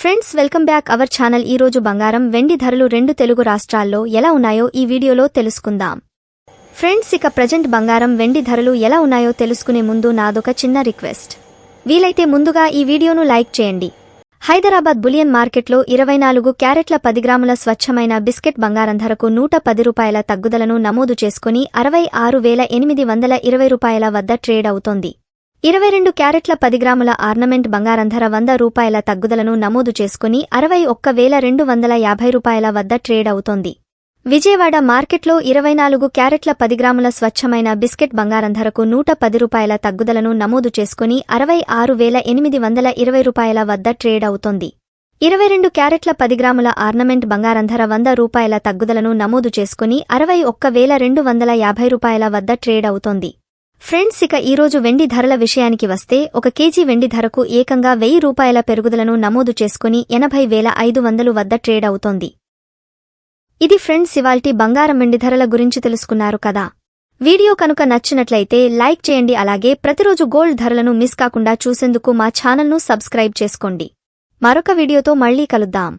Friends welcome back our channel. ఈ రోజు బంగారం వెండి ధరలు రెండు తెలుగు రాష్ట్రాల్లో ఎలా ఉన్నాయో ఈ వీడియోలో తెలుసుకుందాం. ఫ్రెండ్స్ ఇక ప్రజెంట్ బంగారం వెండి ధరలు ఎలా ఉన్నాయో తెలుసుకునే ముందు నాదొక చిన్న రిక్వెస్ట్. వీలైతే ముందుగా ఈ వీడియోను లైక్ చేయండి. హైదరాబాద్ బులియన్ మార్కెట్లో 24 క్యారెట్ల 10 గ్రాముల స్వచ్ఛమైన బిస్కెట్ బంగారం ధరకు ₹110 తగ్గుదలను నమోదు చేసుకుని ₹66,820 వద్ద ట్రేడ్ అవుతోంది. 22 క్యారెట్ల 10 గ్రాముల ఆర్నమెంట్ బంగారం ధర ₹100 తగ్గుదలను నమోదు చేసుకుని ₹61,250 వద్ద ట్రేడ్ అవుతోంది. విజయవాడ మార్కెట్లో 24 క్యారెట్ల 10 గ్రాముల స్వచ్ఛమైన బిస్కెట్ బంగారం ధరకు ₹110 తగ్గుదలను నమోదు చేసుకుని ₹66,820 వద్ద ట్రేడ్ అవుతోంది. 22 క్యారెట్ల 10 గ్రాముల ఆర్నమెంట్ బంగారం ధర ₹100 తగ్గుదలను నమోదు చేసుకుని ₹61,250 వద్ద ట్రేడ్ అవుతోంది. ఫ్రెండ్స్ ఇక ఈరోజు వెండి ధరల విషయానికి వస్తే 1 కేజీ వెండి ధరకు ఏకంగా ₹1,000 పెరుగుదలను నమోదు చేసుకుని 80,500 వద్ద ట్రేడ్ అవుతోంది. ఇది ఫ్రెండ్స్ ఇవాల్టి బంగారం వెండి ధరల గురించి తెలుసుకున్నారు కదా. వీడియో కనుక నచ్చినట్లయితే లైక్ చేయండి. అలాగే ప్రతిరోజు గోల్డ్ ధరలను మిస్ కాకుండా చూసేందుకు మా ఛానల్ను సబ్స్క్రైబ్ చేసుకోండి. మరొక వీడియోతో మళ్ళీ కలుద్దాం.